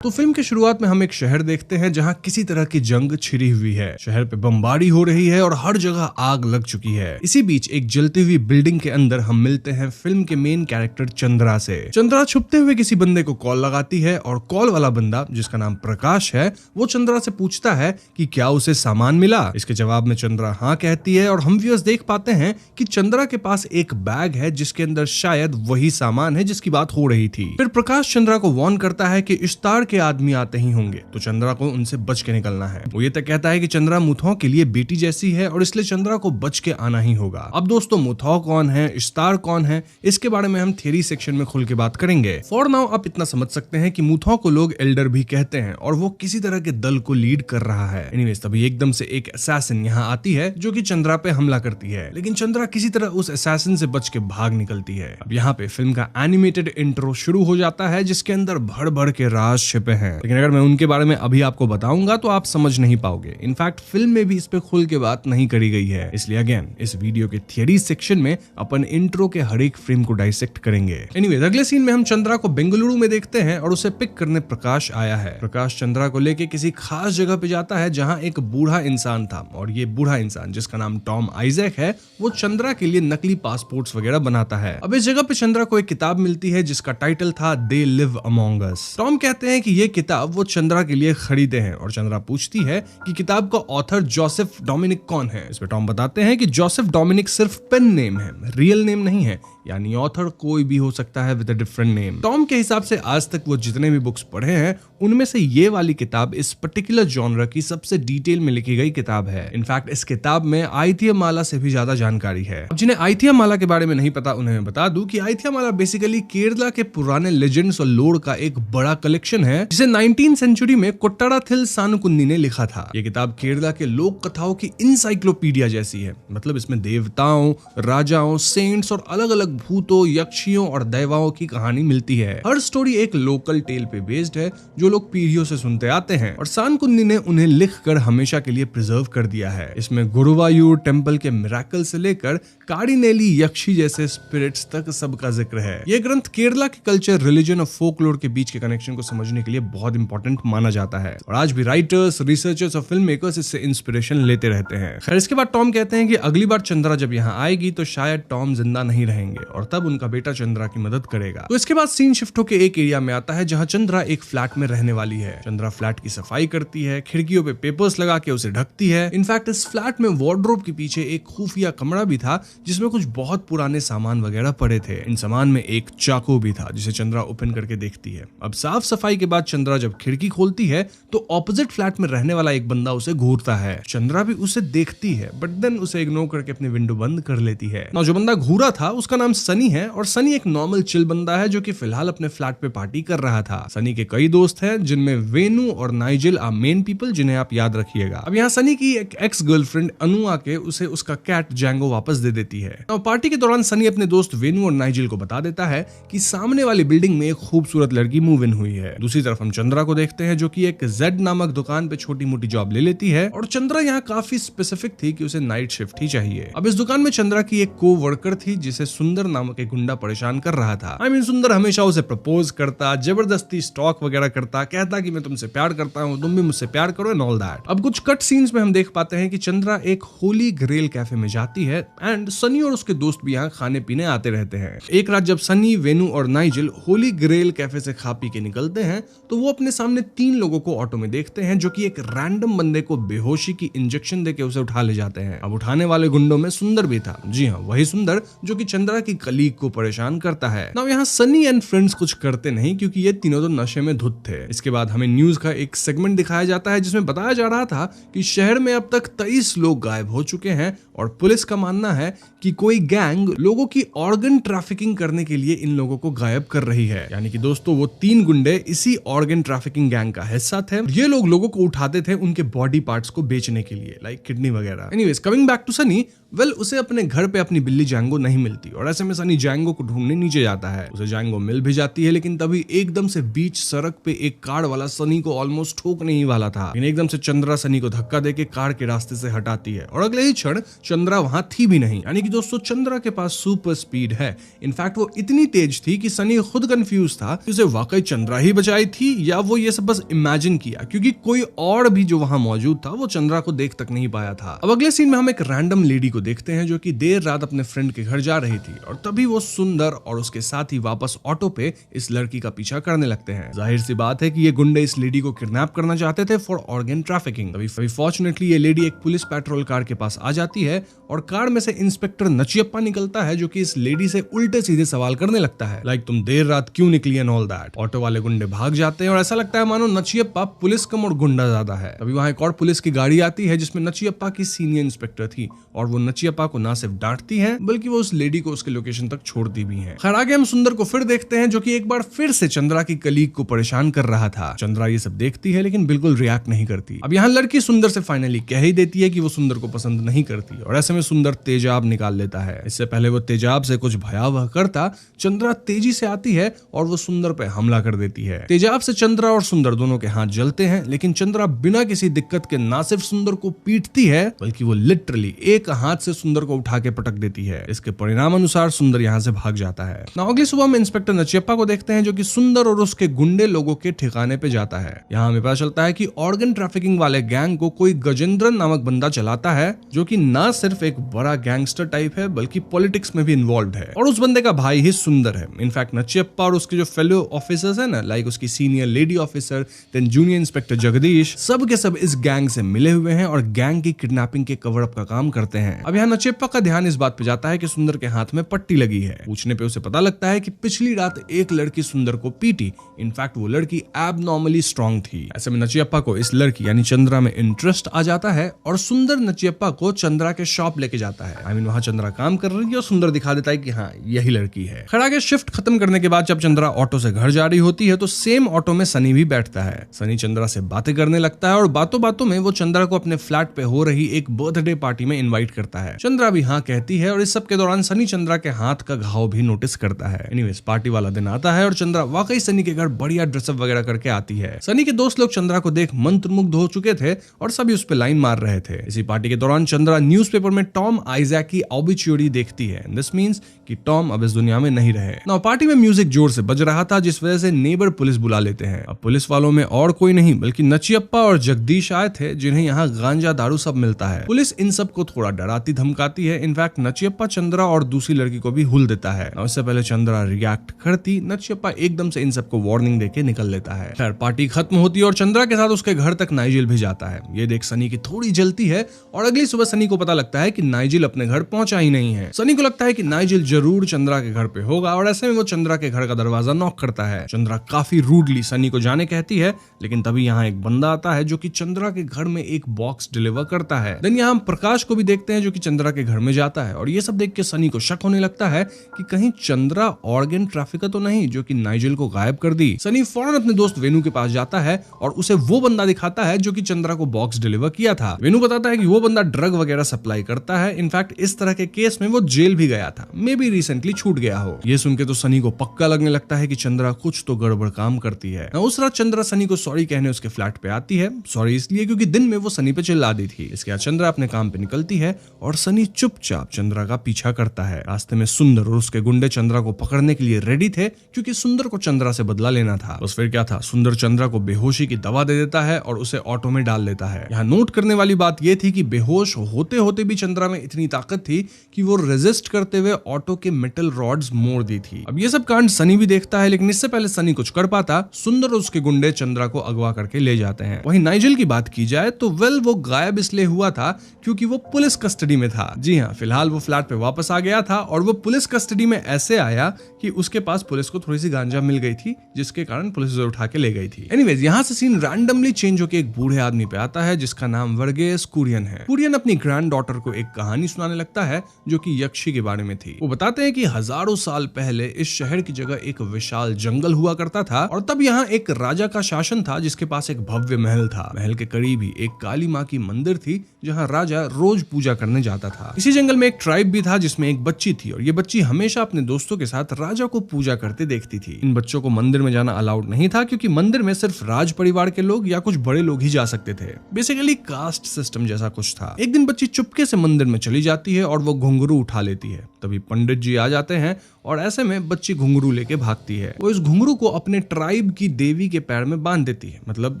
तो फिल्म की शुरुआत में हम एक शहर देखते हैं जहां किसी तरह की जंग छिड़ी हुई है। शहर पे बमबारी हो रही है और हर जगह आग लग चुकी है। इसी बीच एक जलती हुई बिल्डिंग के अंदर हम मिलते हैं फिल्म के मेन कैरेक्टर चंद्रा से। चंद्रा छुपते हुए किसी बंदे को कॉल लगाती है और कॉल वाला बंदा, जिसका नाम प्रकाश है, वो चंद्रा से पूछता है कि क्या उसे सामान मिला। इसके जवाब में चंद्रा हाँ कहती है और हम व्यूअर्स देख पाते हैं कि चंद्रा के पास एक बैग है जिसके अंदर शायद वही सामान है जिसकी बात हो रही थी। फिर प्रकाश चंद्रा को वार्न करता है कि इश्तार के आदमी आते ही होंगे, तो चंद्रा को उनसे बच के निकलना है। वो ये तक कहता है कि चंद्रा मुथौ के लिए बेटी जैसी है और इसलिए चंद्रा को बच के आना ही होगा। अब दोस्तों, मुथौ कौन है, इश्तार कौन है, इसके बारे में हम थियरी सेक्शन में खुल के बात करेंगे। फॉर नाउ आप इतना समझ सकते हैं कि मुथौ को लोग एल्डर भी कहते हैं और वो किसी तरह के दल को लीड कर रहा है। एनीवेज, तभी एकदम से एक असैसिन यहाँ आती है जो कि चंद्रा पे हमला करती है, लेकिन चंद्रा किसी तरह उस असैसिन से बच के भाग निकलती है। अब यहाँ पे फिल्म का एनिमेटेड इंट्रो शुरू हो जाता है जिसके अंदर भड़ भड़ के राज छिपे हैं, लेकिन अगर मैं उनके बारे में अभी आपको बताऊंगा तो आप समझ नहीं पाओगे। इनफैक्ट फिल्म में भी इस पे खुल के बात नहीं करी गई है, इसलिए अगेन इस वीडियो के थियरी सेक्शन में अपन इंट्रो के हर एक फ्रेम को डाइसेक्ट करेंगे। एनीवेज, अगले सीन में हम चंद्रा को बेंगलुरु में देखते हैं और उसे पिक करने प्रकाश आया है। प्रकाश चंद्रा को लेके किसी खास जगह पे जाता है जहां एक बूढ़ा इंसान था, और ये बूढ़ा इंसान, जिसका नाम टॉम आइजैक है, वो चंद्रा के लिए नकली पासपोर्ट्स वगैरह बनाता है। अब इस जगह पे चंद्रा को एक किताब मिलती है जिसका टाइटल था they live among us. Tom कहते हैं कि ये किताब वो चंद्रा के लिए खरीदे हैं और चंद्रा पूछती है कि किताब का ऑथर जोसेफ डोमिनिक कौन है। इस पे टॉम बताते हैं कि जोसेफ डोमिनिक सिर्फ पेन नेम है, रियल नेम नहीं है, यानी ऑथर कोई भी हो सकता है with a different name. Tom के हिसाब से आज तक वो जितने भी बुक्स पढ़े हैं उनमें से ये वाली किताब इस पर्टिकुलर जॉनर की सबसे डिटेल में लिखी गई किताब है। इनफैक्ट इस किताब में आइथियामाला से भी ज्यादा जानकारी है। अब जिन्हें आइथियामाला के बारे में नहीं पता उन्हें मैं बता दूं कि आइथियामाला बेसिकली केरला के पुराने लेजेंड्स और लोर का एक बड़ा कलेक्शन है जिसे 19th सेंचुरी में कोट्टाराथिल सानुकुन्नी ने लिखा था। ये किताब केरला के लोक कथाओं की इंसाइक्लोपीडिया जैसी है। मतलब इसमें देवताओं, राजाओं, सेंट्स और अलग अलग भूतों, यक्षियों और दैवाओं की कहानी मिलती है। हर स्टोरी एक लोकल टेल पे बेस्ड है जो लोग पीढ़ियों से सुनते आते हैं और सानुकुन्नी ने उन्हें लिखकर हमेशा के लिए प्रिजर्व कर दिया है। इसमें गुरुवायूर टेंपल के मिरेकल से लेकर कार्डिनेली यक्षी जैसे स्पिरिट्स तक सबका जिक्र है। ये ग्रंथ केरला के कल्चर, रिलीजन और फोकलोर के बीच के कनेक्शन को समझने के लिए बहुत इंपॉर्टेंट माना जाता है और आज भी राइटर्स, रिसर्चर्स और फिल्म मेकर्स इससे इंस्पिरेशन लेते रहते हैं। खैर, इसके बाद टॉम कहते हैं कि अगली बार चंद्रा जब यहाँ आएगी तो शायद टॉम जिंदा नहीं रहेंगे और तब उनका बेटा चंद्रा की मदद करेगा। तो इसके बाद सीन शिफ्ट होकर एक एरिया में आता है जहाँ चंद्रा एक फ्लैट में रहने वाली है। चंद्रा फ्लैट की सफाई करती है, खिड़कियों पे पेपर्स लगा के उसे ढकती है। इनफैक्ट इस फ्लैट में वार्डरोब के पीछे एक खुफिया कमरा भी था जिसमें कुछ बहुत पुराने सामान वगैरह पड़े थे। इन सामान में एक चाकू भी था जिसे चंद्रा ओपन करके देखती है। अब साफ सफाई के बाद चंद्रा जब खिड़की खोलती है तो ऑपोजिट फ्लैट में रहने वाला एक बंदा उसे घूरता है। चंद्रा भी उसे देखती है बट देन उसे इग्नोर करके अपनी विंडो बंद कर लेती है। ना जो बंदा घूरा था उसका नाम सनी है और सनी एक नॉर्मल चिल बंदा है जो कि फिलहाल अपने फ्लैट पे पार्टी कर रहा था। सनी के कई दोस्त हैं जिनमें वेनु और नाइजिल आर मेन पीपल जिन्हें आप याद रखिएगा। अब यहाँ सनी की एक एक्स गर्लफ्रेंड अनु आके उसे उसका कैट जैंगो वापस दे देती है। पार्टी के दौरान सनी अपने दोस्त वेनु और नाइजिल को बता देता है कि सामने वाली बिल्डिंग में एक खूबसूरत लड़की मूव इन हुई है। दूसरी तरफ हम चंद्रा को देखते हैं जो कि एक जेड नामक दुकान पे छोटी मोटी जॉब ले लेती है और चंद्रा यहाँ काफी स्पेसिफिक थी कि उसे नाइट शिफ्ट ही चाहिए। अब इस दुकान में चंद्रा की एक को वर्कर थी जिसे सुंदर नामक एक गुंडा परेशान कर रहा था। सुंदर हमेशा उसे प्रपोज करता, जबरदस्ती स्टॉक वगैरह करता, कहता कि मैं तुमसे प्यार करता हूँ, तुम भी मुझसे प्यार करो एंड ऑल दैट। अब कुछ कट सीन्स में हम देख पाते हैं कि चंद्रा एक होली ग्रेल कैफे में जाती है एंड सनी और उसके दोस्त भी यहाँ खाने पीने आते रहते हैं। एक रात जब सनी, वेनु और नाइजिल होली ग्रेल कैफे से खा पी के निकलते हैं तो वो अपने सामने 3 लोगों को ऑटो में देखते हैं जो कि एक रैंडम बंदे को बेहोशी की इंजेक्शन देके उसे उठा ले जाते हैं। अब उठाने वाले गुंडों में सुंदर भी था। जी हाँ, वही सुंदर जो कि चंद्रा की कलीग को परेशान करता है। नाउ यहाँ सनी एंड फ्रेंड्स कुछ करते नहीं क्योंकि ये तीनों तो नशे में धुत थे। इसके बाद हमें न्यूज का एक सेगमेंट दिखाया जाता है जिसमें बताया जा रहा था कि शहर में अब तक 23 लोग गायब हो चुके हैं और पुलिस का मानना है कि कोई गैंग लोगों की ऑर्गन ट्रैफिकिंग करने के लिए इन लोगों को गायब कर रही है। यानी कि दोस्तों वो 3 गुंडे इसी ऑर्गन ट्रैफिकिंग गैंग का हिस्सा थे। ये लोग लोगों को उठाते थे उनके बॉडी पार्ट्स को बेचने के लिए, लाइक किडनी वगैरह। Anyways, coming back to Sunny, well उसे अपने घर पे अपनी बिल्ली जैंगो नहीं मिलती और ऐसे में सनी जैंगो को ढूंढने नीचे जाता है। उसे जैंगो मिल भी जाती है, लेकिन तभी एकदम से बीच सड़क पे एक कार वाला सनी को ऑलमोस्ट ठोकने ही वाला था, लेकिन एकदम से चंद्रा सनी को धक्का देके कार के रास्ते से हटाती है और अगले ही क्षण चंद्रा वहां थी भी नहीं। यानी कि दोस्तों चंद्रा के पास सुपर स्पीड है। इनफैक्ट वो इतनी तेज थी कि सनी खुद कंफ्यूज था कि उसे वाकई चंद्रा ही बचाई थी या वो ये सब बस इमेजिन किया, क्योंकि कोई और भी जो वहां मौजूद था वो चंद्रा को देख तक नहीं पाया था। अब अगले सीन में हम एक रैंडम लेडी को देखते हैं जो कि देर रात अपने फ्रेंड के घर जा रही थी और तभी वो सुंदर और उसके साथ ही वापस ऑटो पे इस लड़की का पीछा करने लगते हैं। जाहिर सी बात है कि ये गुंडे इस लेडी को किडनैप करना चाहते थे फॉर ऑर्गन ट्रैफिकिंग। तभी फॉर्चुनेटली ये लेडी एक पुलिस पेट्रोल कार के पास आ जाती है और कार में से इंस्पेक्टर नचियप्पा निकलता है जो कि इस लेडी से उल्टे सीधे सवाल करने लगता है, लाइक तुम देर रात क्यों निकली एंड ऑल दैट। ऑटो वाले गुंडे भाग जाते हैं और ऐसा लगता है मानो नचियप्पा पुलिस कम और गुंडा ज्यादा है। तभी वहां एक और पुलिस की गाड़ी आती है जिसमें नचियप्पा की सीनियर इंस्पेक्टर थी और वो नचियप्पा को ना सिर्फ डांटती है बल्कि वो उस लेडी को उसके लोकेशन तक छोड़ती भी है। खैर आगे हम सुंदर को फिर देखते हैं जो कि एक बार फिर से चंद्रा की कलीग को परेशान कर रहा था। चंद्रा ये सब देखती है लेकिन बिल्कुल रिएक्ट नहीं करती। अब यहाँ लड़की सुंदर से फाइनली कह ही देती है कि वो सुंदर को पसंद नहीं करती और ऐसे में सुंदर तेजाब निकाल लेता है। इससे पहले वो तेजाब से कुछ भयावह करता, चंद्रा तेजी से आती है और वो सुंदर पे हमला कर देती है। तेजाब से चंद्रा और सुंदर दोनों के हाथ जलते हैं, लेकिन चंद्रा बिना किसी दिक्कत के ना सिर्फ सुंदर को पीटती है बल्कि वो लिटरली एक हाथ से सुंदर को उठा के पटक देती है। इसके परिणाम अनुसार सुंदर यहाँ से भाग जाता है। अगली सुबह में इंस्पेक्टर नचियप्पा को देखते हैं जो कि सुंदर और उसके गुंडे लोगों के ठिकाने पे जाता है। यहाँ हमें पता चलता है कि ऑर्गन ट्रैफिकिंग वाले गैंग को कोई गजेंद्रन नामक बंदा चलाता है जो कि ना सिर्फ एक बड़ा गैंगस्टर टाइप है बल्कि पॉलिटिक्स में भी इन्वॉल्व है और उस बंदे का भाई ही सुंदर है। इनफैक्ट नचियप्पा और उसके जो फेलो ऑफिसर्स है ना, लाइक उसकी senior lady officer, then junior inspector Jagdish, सब के सब इस गैंग से मिले हुए हैं और गैंग की किडनैपिंग के कवर अप का काम करते हैं। अब यहाँ नचियप्पा का ध्यान इस बात पे जाता है कि सुंदर के हाथ में पट्टी लगी है। पूछने पे उसे पता लगता है कि पिछली रात एक लड़की सुंदर को पीटी। इनफैक्ट वो लड़की एबनॉर्मली स्ट्रांग थी। ऐसे में नचियप्पा को इस लड़की यानी चंद्रा में इंटरेस्ट आ जाता है और सुंदर नचियप्पा को चंद्रा के शॉप लेके जाता है। वहां चंद्रा काम कर रही है और सुंदर दिखा देता है कि हाँ यही लड़की है। खैर आगे शिफ्ट खत्म करने के बाद जब चंद्रा ऑटो से घर जा रही होती है तो सेम ऑटो में सनी भी बैठता है। सनी चंद्रा से बातें करने लगता है और बातों बातों में वो चंद्रा को अपने फ्लैट पे हो रही एक बर्थडे पार्टी में इनवाइट करता है। चंद्रा भी हाँ कहती है और इस सब के दौरान सनी चंद्रा के हाथ का घाव भी नोटिस करता है। एनीवेज पार्टी वाला दिन आता है और चंद्रा वाकई सनी के घर बढ़िया ड्रेसअप वगैरह करके आती है। सनी के दोस्त लोग चंद्रा को देख मंत्रमुग्ध हो चुके थे और सभी उस पर लाइन मार रहे थे। इसी पार्टी के दौरान चंद्रा न्यूज़पेपर में टॉम आइजैक की ऑबिच्यूरी देखती है। दिस मींस कि टॉम अब इस दुनिया में नहीं रहे। नाउ पार्टी में म्यूजिक जोर से बज रहा था जिस वजह से नेबर पुलिस बुला लेते हैं। अब पुलिस वालों में और कोई नहीं बल्कि नचियप्पा और जगदीश आए थे जिन्हें यहाँ गांजा दारू सब मिलता है। पुलिस इन सब को थोड़ा डराती धमकाती है। इनफैक्ट नचियप्पा चंद्रा और दूसरी लड़की को भी हुल देता है। इससे पहले चंद्रा रिएक्ट करती, नचियप्पा एकदम से इन सबको वार्निंग देके निकल लेता है। खैर पार्टी खत्म होती है और चंद्रा के साथ उसके घर तक नाइजिल भी जाता है। ये देख सनी की थोड़ी जलती है और अगली सुबह सनी को पता लगता है कि नाइजिल अपने घर पहुंचा ही नहीं है। सनी को लगता है कि नाइजिल जरूर चंद्रा के घर पे होगा और ऐसे में वो चंद्रा के घर का दरवाजा नॉक करता है। चंद्रा काफी रूडली सनी को जाने कहती है, लेकिन तभी यहाँ एक बंदा आता है जो कि चंद्रा के घर में एक बॉक्स डिलीवर करता है। देन यहाँ हम प्रकाश को भी देखते हैं जो कि चंद्रा के घर में जाता है और ये सब देख के सनी को शक होने लगता है कि कहीं चंद्रा ऑर्गन ट्रैफिकर तो नहीं जो कि नाइजिल को गायब कर दी। सनी फौरन अपने दोस्त वेनु के पास जाता है और उसे वो बंदा दिखाता है जो कि चंद्रा को बॉक्स डिलीवर किया था। वेनु बताता है कि वो बंदा ड्रग वगैरह सप्लाई करता है। इनफैक्ट इस तरह के केस में वो जेल भी गया था, मे बी रिसेंटली छूट गया हो। ये सुन के तो सनी को पक्का लगने लगता है कि चंद्रा कुछ तो गड़बड़ काम करती है। उस रात चंद्रा सनी को सॉरी कहने उसके फ्लैट पे आती है। सॉरी इसलिए क्योंकि दिन में वो सनी पे चिल्ला दी थी। इसके बाद चंद्रा अपने काम पे निकलती है और सनी चुपचाप चंद्रा का पीछा करता है। रास्ते में सुंदर और उसके गुंडे चंद्रा को पकड़ने के लिए रेडी थे क्योंकि सुंदर को चंद्रा से बदला लेना था। बस फिर क्या था, सुंदर चंद्रा को बेहोशी की दवा दे देता है और उसे ऑटो में डाल देता है। यहाँ नोट करने वाली बात यह थी कि बेहोश होते होते भी चंद्रा में इतनी ताकत थी कि वो रेजिस्ट करते हुए ऑटो के मेटल रॉड्स मोड़ दी थी। अब ये सब कांड सनी भी देखता है, लेकिन इससे पहले सनी कुछ कर पाता, सुंदर और उसके गुंडे चंद्रा को अगवा करके ले जाते हैं। वहीं नाइजिल की बात की जाए तो वेल वो गायब इसलिए हुआ था क्योंकि वो पुलिस कस्टडी में था। जी हाँ, फिलहाल वो फ्लैट पे वापस आ गया था और वो पुलिस कस्टडी में ऐसे आया कि उसके पास पुलिस को थोड़ी सी गांजा मिल गई थी जिसके कारण पुलिस उसे उठा के ले गई थी। एनीवेज यहाँ से सीन रैंडमली चेंज होकर एक बूढ़े आदमी पे आता है जिसका नाम वर्गीस कुरियन है। कुरियन अपनी ग्रैंड डॉटर को एक कहानी सुनाने लगता है जो कि यक्षी के बारे में थी। वो बताते हैं कि हजारों साल पहले इस शहर की जगह एक विशाल जंगल हुआ करता था और तब यहाँ एक राजा का शासन था जिसके पास एक भव्य महल था। महल के करीब ही एक काली माँ की मंदिर थी जहाँ राजा रोज पूजा करने करने जाता था। इसी जंगल में एक ट्राइब भी था जिसमें एक बच्ची थी और ये बच्ची हमेशा अपने दोस्तों के साथ राजा को पूजा करते देखती थी। इन बच्चों को मंदिर में जाना अलाउड नहीं था क्योंकि मंदिर में सिर्फ राज परिवार के लोग या कुछ बड़े लोग ही जा सकते थे। बेसिकली कास्ट सिस्टम जैसा कुछ था। एक दिन बच्ची चुपके से मंदिर में चली जाती है और वो घुंघरू उठा लेती है। तभी पंडित जी आ जाते हैं और ऐसे में बच्ची घुंघरू लेके भागती है। वो इस घुंघरू को अपने ट्राइब की देवी के पैर में बांध देती है, मतलब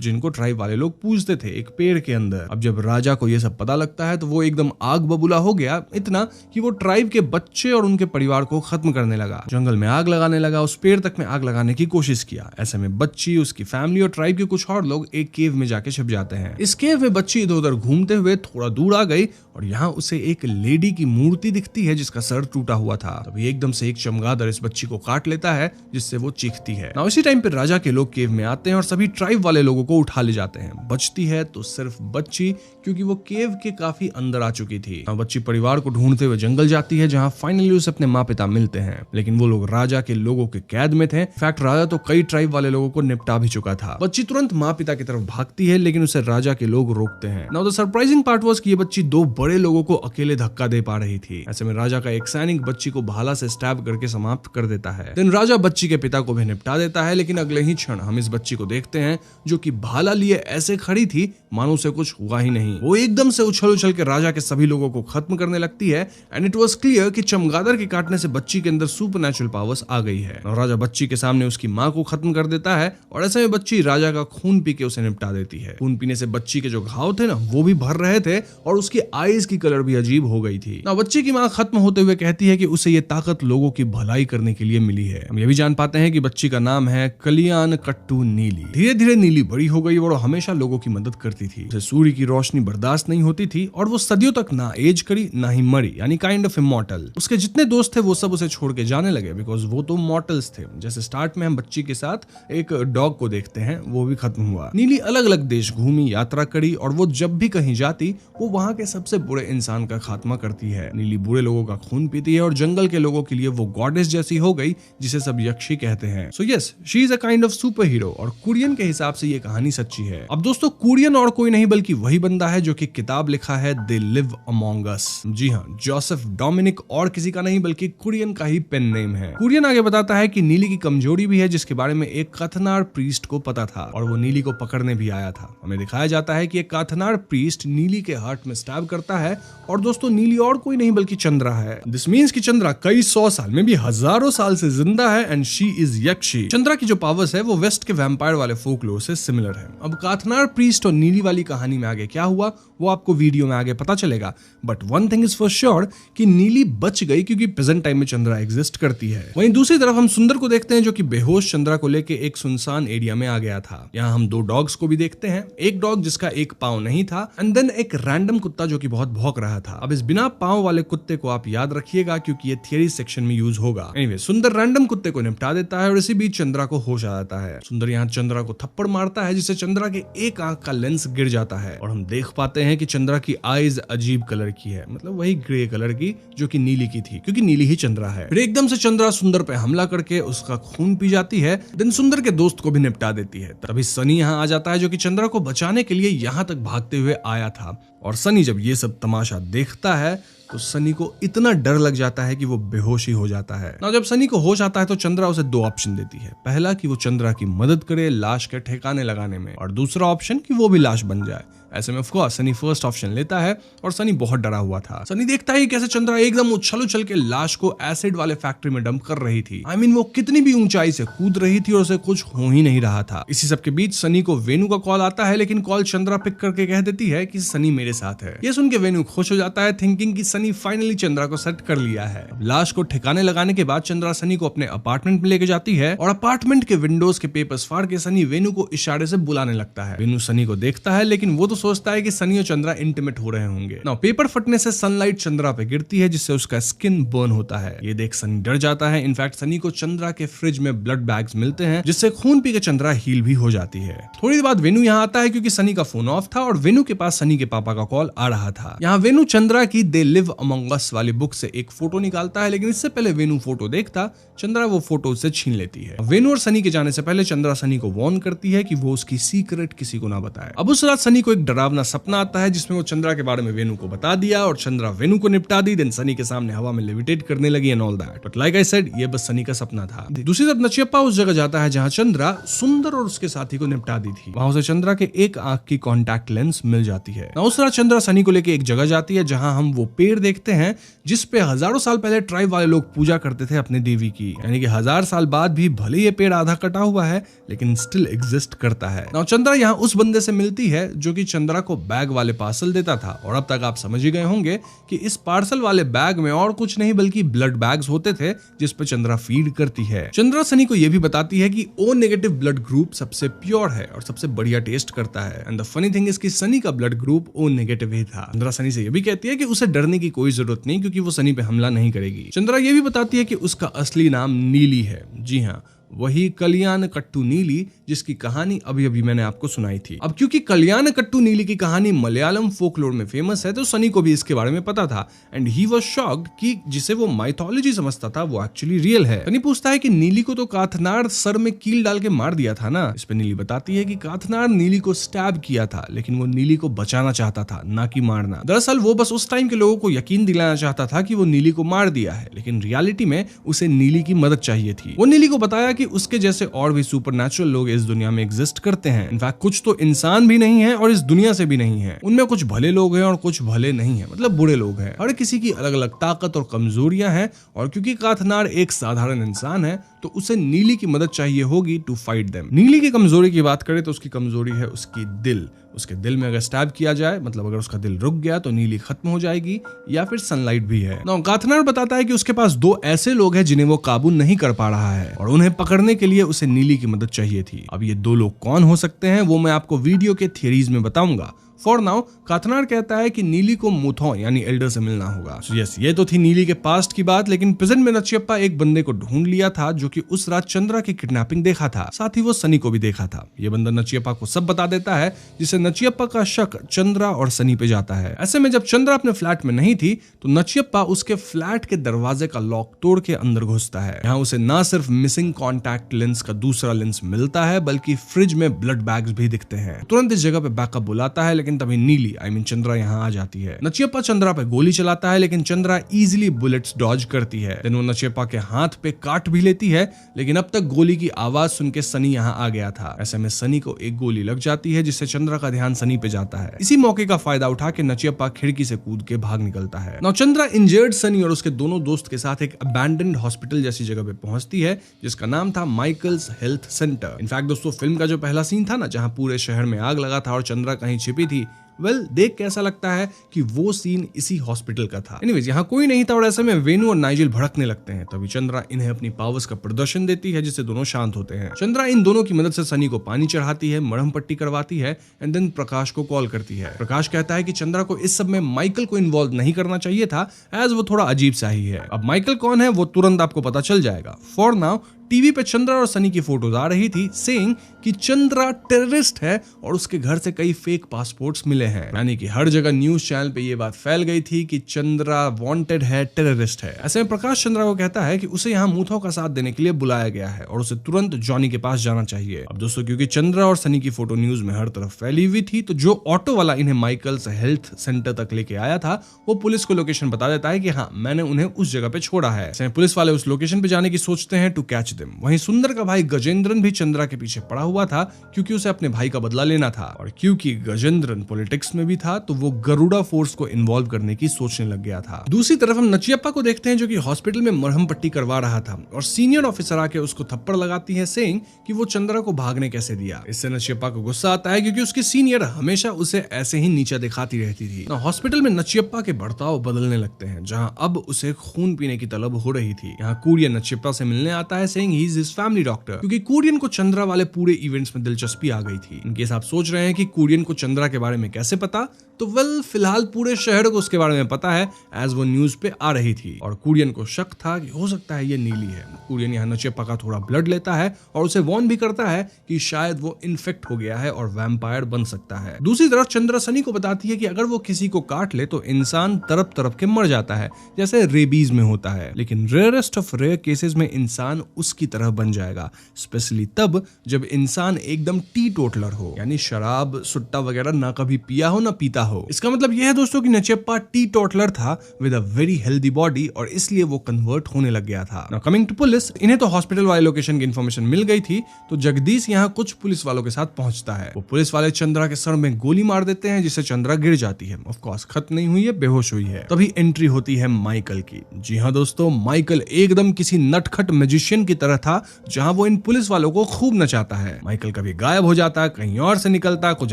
जिनको ट्राइब वाले लोग पूजते थे, एक पेड़ के अंदर। अब जब राजा को ये सब पता लगता है तो वो एकदम आग बबूला हो गया, इतना कि वो ट्राइब के बच्चे और उनके परिवार को खत्म करने लगा। जंगल में आग लगाने लगा, उस पेड़ तक में आग लगाने की कोशिश किया। ऐसे में बच्ची, उसकी फैमिली और ट्राइब के कुछ और लोग एक केव में जाके छिप जाते हैं। इस केव में बच्ची इधर उधर घूमते हुए थोड़ा दूर आ गई और यहाँ उसे एक लेडी की मूर्ति दिखती है जिसका सर टूटा हुआ था। तभी एकदम से एक चमगादड़ इस बच्ची को काट लेता है जिससे वो चीखती है। ना इसी टाइम पे राजा के लोग केव में आते हैं और सभी ट्राइब वाले लोगों को उठा ले जाते हैं। बचती है तो सिर्फ बच्ची, क्योंकि वो केव के काफी अंदर आ चुकी थी। बच्ची परिवार को ढूंढते हुए जंगल जाती है जहाँ फाइनली उसे अपने माँ पिता मिलते हैं, लेकिन वो लोग राजा के लोगों के कैद में थे। इनफैक्ट राजा तो कई ट्राइब वाले लोगों को निपटा भी चुका था। बच्ची तुरंत माँ पिता की तरफ भागती है लेकिन उसे राजा के लोग रोकते हैं। Now the surprising part was कि ये बच्ची दो बड़े लोगों को अकेले धक्का दे पा रही थी। ऐसे में राजा का एक सैनिक बच्ची को भाला से स्टैब करके समाप्त कर देता है। देन राजा बच्ची के पिता को भी निपटा देता है, लेकिन अगले ही क्षण हम इस बच्ची को देखते हैं जो कि भाला लिए ऐसे खड़ी थी मानो उसे कुछ हुआ ही नहीं। वो एकदम से उछल उछल के राजा के सभी लोगों को खत्म करने लगती है एंड इट वाज क्लियर कि चमगादड़ के काटने से बच्ची के अंदर सुपरनैचुरल पावर्स आ गई है। और राजा बच्ची के सामने उसकी माँ को खत्म कर देता है और ऐसे में बच्ची राजा का खून पी के उसे निपटा देती है। खून पीने से बच्ची के जो घाव थे ना वो भी भर रहे थे और उसकी आईज की कलर भी अजीब हो गई थी। ना बच्ची की माँ खत्म होते हुए कहती है कि उसे ये ताकत लोगों की भलाई करने के लिए मिली है। हम ये भी जान पाते हैं कि बच्ची का नाम है कल्याण कट्टू नीली। धीरे धीरे नीली बड़ी हो गई और हमेशा लोगों की मदद करती थी। उसे सूर्य की रोशनी बर्दाश्त नहीं होती थी और वो सदियों तक ना एज करी ना ही मरी, यानी काइंड ऑफ इमॉर्टल। उसके जितने दोस्त थे वो सब उसे छोड़ के जाने लगे बिकॉज वो तो मॉर्टल्स थे। जैसे स्टार्ट में हम बच्ची के साथ एक डॉग को देखते हैं, वो भी खत्म हुआ। नीली अलग अलग देश घूमी, यात्रा करी और वो जब भी कहीं जाती वो वहां के सबसे बुरे इंसान का खात्मा करती है। नीली बुरे लोगों का खून पीती है और जंगल के लोगों के लिए वो गॉडेस जैसी हो गई जिसे सब यक्षी कहते हैं। So yes, she is a kind of super hero और कुरियन के हिसाब से ये कहानी सच्ची है। अब दोस्तों कुरियन और कोई नहीं बल्कि वही बंदा है जो कि किताब लिखा है दे लिव अमॉन्ग अस। जी हाँ, जोसेफ डोमिनिक और किसी का नहीं बल्कि कुरियन का ही पेन नेम है। कुरियन आगे बताता है कि नीली की कमजोरी भी है जिसके बारे में एक काथनार प्रीस्ट को पता था और वो नीली को पकड़ने भी आया था। हमें दिखाया जाता है कि एक काथनार प्रीस्ट नीली के हार्ट में स्टैब करता है और दोस्तों नीली और कोई नहीं बल्कि चंद्रा है। दिस मीन्स कि चंद्रा कई 100 साल में भी हजारों साल से जिंदा है एंड शी इज यक्षी। चंद्रा की जो पावर्स है वो वेस्ट के वैम्पायर वाले फोकलोर से सिमिलर है। अब काथनार प्रीस्ट और नीली वाली कहानी में आगे क्या हुआ वो आपको वीडियो में आगे पता चलेगा, but one thing is for sure कि नीली बच गई क्योंकि प्रेजेंट टाइम में चंद्रा एग्जिस्ट करती है। वहीं दूसरी तरफ हम सुंदर को देखते हैं जो कि बेहोश चंद्रा को लेके एक सुनसान एरिया में आ गया था। यहाँ हम दो डॉग्स को भी देखते हैं, एक डॉग जिसका एक पांव नहीं था एंड देन एक रैंडम कुत्ता जो कि बहुत भौंक रहा था। अब इस बिना पांव वाले कुत्ते को आप याद रखिएगा क्योंकि ये थियरी सेक्शन में यूज होगा। एनीवे, सुंदर रैंडम कुत्ते को निपटा देता है और इसी बीच चंद्रा को होश आ जाता है। सुंदर यहाँ चंद्रा को थप्पड़ मारता है जिससे चंद्रा के एक आंख का लेंस गिर जाता है और हम देख पाते हैं कि चंद्रा की आईज अजीब कलर की है, मतलब वही ग्रे कलर की जो कि नीली की थी क्योंकि नीली ही चंद्रा है। फिर एकदम से चंद्रा सुंदर पे हमला करके उसका खून पी जाती है, देन सुंदर के दोस्त को भी निपटा देती है। तभी सनी यहाँ आ जाता है जो कि चंद्रा को बचाने के लिए यहाँ तक भागते हुए आया था और सनी जब ये सब तमाशा देखता है तो सनी को इतना डर लग जाता है कि वो बेहोश ही हो जाता है। ना जब सनी को होश आता है तो चंद्रा उसे दो ऑप्शन देती है। पहला कि वो चंद्रा की मदद करे लाश के ठिकाने लगाने में और दूसरा ऑप्शन कि वो भी लाश बन जाए। ऐसे में of course Sunny first option लेता है और सनी बहुत डरा हुआ था। सनी देखता है कैसे चंद्रा एकदम उछल उछल के लाश को एसिड वाले फैक्ट्री में डंप कर रही थी। I mean, वो कितनी भी ऊंचाई से कूद रही थी और उसे कुछ हो ही नहीं रहा था। इसी सब के बीच सनी को वेनु का कॉल आता है, लेकिन कॉल चंद्रा पिक करके कह देती है कि सनी मेरे साथ है। ये सुन के वेनु खुश हो जाता है, थिंकिंग कि सनी फाइनली चंद्रा को सेट कर लिया है। लाश को ठिकाने लगाने के बाद चंद्रा सनी को अपने अपार्टमेंट में लेके जाती है और अपार्टमेंट के विंडोज के पेपर्स फाड़ के सनी वेनु को इशारे से बुलाने लगता है। वेनु सनी को देखता है लेकिन वो तो सोचता है कि सनी और चंद्रा इंटीमेट हो रहे होंगे। नाउ पेपर फटने से सनलाइट चंद्रा पे गिरती है जिससे उसका स्किन बर्न होता है। ये देख सनी डर जाता है। इनफैक्ट सनी को चंद्रा के फ्रिज में ब्लड बैग्स मिलते हैं जिससे खून पी के चंद्रा हील भी हो जाती है। थोड़ी देर बाद वेनु यहाँ आता है क्योंकि सनी का फोन ऑफ था और वेनु के पास सनी के पापा का कॉल आ रहा था। यहाँ वेनु चंद्रा की दे लिव लिव अमंग अस वाली बुक से एक फोटो निकालता है, लेकिन इससे पहले वेनु फोटो देखता चंद्रा वो फोटो उससे छीन लेती है। वेनु और सनी के जाने से पहले चंद्रा सनी को वार्न करती है कि वो उसकी सीक्रेट किसी को ना बताए। अब उस रात सनी को एक डरावना सपना आता है जिसमें वो चंद्रा के बारे में वेनु को बता दिया और चंद्रा वेनु को निपटा दी। देन सनी के सामने हवा में लेविटेट करने लगी and all that. But like I said, ये बस सनी का सपना था। दूसरी तरफ नचियप्पा उस जगह जाता है जहां चंद्रा सुंदर और उसके साथी को निपटा दी थी। वहां उसे चंद्रा के एक आंख की कॉन्टैक्ट लेंस मिल जाती है। उस रात चंद्रा सनी को लेकर एक जगह जाती है जहां हम वो पेड़ देखते हैं जिसपे हजारों साल पहले ट्राइब वाले लोग पूजा करते थे अपने देवी की। यानी कि 1000 साल बाद भी भले ये पेड़ आधा कटा हुआ है लेकिन स्टिल एग्जिस्ट करता है। नाउ चंद्रा यहाँ उस बंदे से मिलती है जो कि चंद्रा को बैग वाले पार्सल देता था। और अब तक आप समझ ही गए होंगे कि इस पार्सल वाले बैग में और कुछ नहीं बल्कि ब्लड बैग्स होते थे जिस पे चंद्रा फीड करती है। चंद्रा सनी को यह भी बताती है कि ओ नेगेटिव ब्लड ग्रुप सबसे प्योर है और सबसे बढ़िया टेस्ट करता है। And the funny thing is कि सनी का ब्लड ग्रुप ओ नेगेटिव ही था। चंद्रा सनी से यह भी कहती है कि उसे डरने की कोई जरूरत नहीं क्योंकि वो सनी पे हमला नहीं करेगी। चंद्रा ये भी बताती है कि उसका असली नाम नीली है। जी हाँ, वही कल्याण कट्टू नीली जिसकी कहानी अभी अभी मैंने आपको सुनाई थी। अब क्योंकि कल्याण कट्टू नीली की कहानी मलयालम फोकलोर में फेमस है तो सनी को भी इसके बारे में पता था एंड ही वाज शॉक्ड कि जिसे वो माइथोलॉजी समझता था वो एक्चुअली रियल है। सनी पूछता है कि नीली को तो काथनार सर में कील डाल के मार दिया था ना। इस पे नीली बताती है कि काथनार नीली को स्टैब किया था लेकिन वो नीली को बचाना चाहता था, ना कि मारना। दरअसल वो बस उस टाइम के लोगों को यकीन दिलाना चाहता था कि वो नीली को मार दिया है, लेकिन रियलिटी में उसे नीली की मदद चाहिए थी। वो नीली को बताया कि उसके जैसे और भी सुपरनैचुरल लोग इस दुनिया में एग्जिस्ट करते हैं। इनफैक्ट कुछ तो इंसान भी नहीं है और इस दुनिया से भी नहीं है। उनमें कुछ भले लोग हैं और कुछ भले नहीं है, मतलब बुरे लोग हैं। हर किसी की अलग अलग ताकत और कमजोरियां हैं और क्योंकि काथनार एक साधारण इंसान है तो उसे नीली की मदद चाहिए होगी टू फाइट देम। नीली की कमजोरी की बात करें तो उसकी कमजोरी है उसकी दिल। उसके दिल में अगर स्टैब किया जाए, मतलब अगर उसका दिल रुक गया तो नीली खत्म हो जाएगी या फिर सनलाइट भी है। नाउ काथनार बताता है कि उसके पास 2 ऐसे लोग हैं जिन्हें वो काबू नहीं कर पा रहा है और उन्हें पकड़ने के लिए उसे नीली की मदद चाहिए थी। अब ये 2 लोग कौन हो सकते हैं वो मैं आपको वीडियो के थियरीज में बताऊंगा। फॉर नाउ काथनार कहता है कि नीली को मुथो यानी एल्डर से मिलना होगा। यस, ये तो थी नीली के पास्ट की बात, लेकिन प्रेजेंट में नचियप्पा एक बंदे को ढूंढ लिया था जो कि उस रात चंद्रा की किडनैपिंग देखा था, साथ ही वो सनी को भी देखा था। ये बंदा नचियप्पा को सब बता देता है जिससे नचियप्पा का शक चंद्रा और सनी पे जाता है। ऐसे में जब चंद्रा अपने फ्लैट में नहीं थी तो नचियप्पा उसके फ्लैट के दरवाजे का लॉक तोड़ के अंदर घुसता है। यहाँ उसे ना सिर्फ मिसिंग कॉन्टैक्ट लेंस का दूसरा लेंस मिलता है बल्कि फ्रिज में ब्लड बैग्स भी दिखते हैं। तुरंत इस जगह पे बैकअप बुलाता है लेकिन तभी नीली चंद्रा यहाँ आ जाती है। नचियप्पा चंद्रा पे गोली चलाता है लेकिन चंद्रा इजीली बुलेट्स डॉज करती है। देन वो नचियप्पा के हाथ पे काट भी लेती है लेकिन अब तक गोली की आवाज सुन के सनी यहाँ आ गया था। ऐसे में सनी को एक गोली लग जाती है जिससे चंद्रा का ध्यान सनी पे जाता है। इसी मौके का फायदा उठा के नचियप्पा खिड़की से कूद के भाग निकलता है। नाउ चंद्रा इंजर्ड सनी और उसके दोनों दोस्त के साथ एक अबैंडन्ड हॉस्पिटल जैसी जगह पे पहुंचती है जिसका नाम था माइकल्स हेल्थ सेंटर। इनफैक्ट दोस्तों, फिल्म का जो पहला सीन था ना जहां पूरे शहर में आग लगा था और चंद्रा कहीं छिपी थी, देख के ऐसा लगता है कि वो सीन इसी हॉस्पिटल का था। एनीवेज, यहाँ कोई नहीं था और ऐसे में वेनु और नाइजेल भड़कने लगते हैं। तभी चंद्रा इन्हें अपनी पावर्स का प्रदर्शन देती है जिससे दोनों शांत होते हैं। चंद्रा इन दोनों की मदद से सनी को पानी चढ़ाती है, मरहम पट्टी करवाती है एंड देन प्रकाश को कॉल करती है। प्रकाश कहता है कि चंद्रा को इस सब में माइकल को इन्वॉल्व नहीं करना चाहिए था एज वो थोड़ा अजीब सा ही है। अब माइकल कौन है वो तुरंत आपको पता चल जाएगा। फॉर नाउ टीवी पे चंद्रा और सनी की फोटोज आ रही थी सेइंग कि चंद्रा टेररिस्ट है और उसके घर से कई फेक पासपोर्ट्स मिले हैं। यानी कि हर जगह न्यूज चैनल पे ये बात फैल गई थी कि चंद्रा वांटेड है, टेररिस्ट है। ऐसे में प्रकाश चंद्रा को कहता है कि उसे यहाँ मूथो का साथ देने के लिए बुलाया गया है और उसे तुरंत जॉनी के पास जाना चाहिए। अब दोस्तों, क्योंकि चंद्रा और सनी की फोटो न्यूज में हर तरफ फैली हुई थी तो जो ऑटो वाला इन्हें माइकल्स हेल्थ सेंटर तक लेके आया था वो पुलिस को लोकेशन बता देता है कि हाँ, मैंने उन्हें उस जगह पे छोड़ा है। पुलिस वाले उस लोकेशन पे जाने की सोचते हैं टू कैच देम। वहीं सुंदर का भाई गजेंद्रन भी चंद्रा के पीछे पड़ा हुआ था क्योंकि उसे अपने भाई का बदला लेना था और क्योंकि गजेंद्रन पॉलिटिक्स में भी था तो वो गरुड़ा फोर्स को इन्वॉल्व करने की सोचने लग गया था। दूसरी तरफ हम नचियप्पा को देखते हैं जो कि हॉस्पिटल में मरहम पट्टी करवा रहा था और सीनियर ऑफिसर आके उसको थप्पड़ लगाती है सेइंग कि वो चंद्रा को भागने कैसे दिया। इससे नचियप्पा को गुस्सा आता है क्योंकि उसकी सीनियर हमेशा उसे ऐसे ही नीचा दिखाती रहती थी। हॉस्पिटल में नचियप्पा के बर्ताव बदलने लगते हैं जहाँ अब उसे खून पीने की तलब हो रही थी। यहाँ कूरिया नचियप्पा से मिलने आता है saying saying he is his family doctor, क्योंकि कुरियन को चंद्रा वाले पूरे इवेंट्स में दिलचस्पी आ गई थी। इनकेस आप सोच रहे हैं कि कुरियन को चंद्रा के बारे में कैसे पता, तो फिलहाल पूरे शहर को उसके बारे में पता है, एज वो न्यूज पे आ रही थी। और कुरियन को शक था कि हो सकता है ये नीली है। कुरियन यहाँ नचियप्पा का थोड़ा ब्लड लेता है और उसे वार्न भी करता है कि शायद वो इन्फेक्ट हो गया है और वैम्पायर बन सकता है। दूसरी तरफ चंद्रा सनी को बताती है कि अगर वो किसी को काट ले तो इंसान तरफ तरफ के मर जाता है, जैसे रेबीज में होता है, लेकिन रेयरेस्ट ऑफ रेयर केसेस में इंसान उसकी तरह बन जाएगा, स्पेशली तब जब इंसान एकदम टी टोटलर हो, यानी शराब सुट्टा वगैरह ना कभी पिया हो ना पीता हो। इसका मतलब यह है दोस्तों कि नचियप्पा टी टोटलर था with a very healthy body और इसलिए वो कन्वर्ट होने लग गया था। नाउ कमिंग टू पुलिस, इन्हें तो हॉस्पिटल वाले लोकेशन की इन्फॉर्मेशन मिल गई थी, तो जगदीश यहाँ कुछ पुलिस वालों के साथ पहुंचता है। वो पुलिस वाले चंद्रा के सर में गोली मार देते हैं, जिससे चंद्रा गिर जाती है। ऑफ कोर्स खत्म नहीं हुई है, बेहोश हुई है। तभी एंट्री होती है माइकल की। जी हाँ दोस्तों, माइकल एकदम किसी नटखट मैजिशियन की तरह था, जहां वो इन पुलिस वालों को खूब नचाता है। माइकल कभी गायब हो जाता, कहीं और से निकलता, कुछ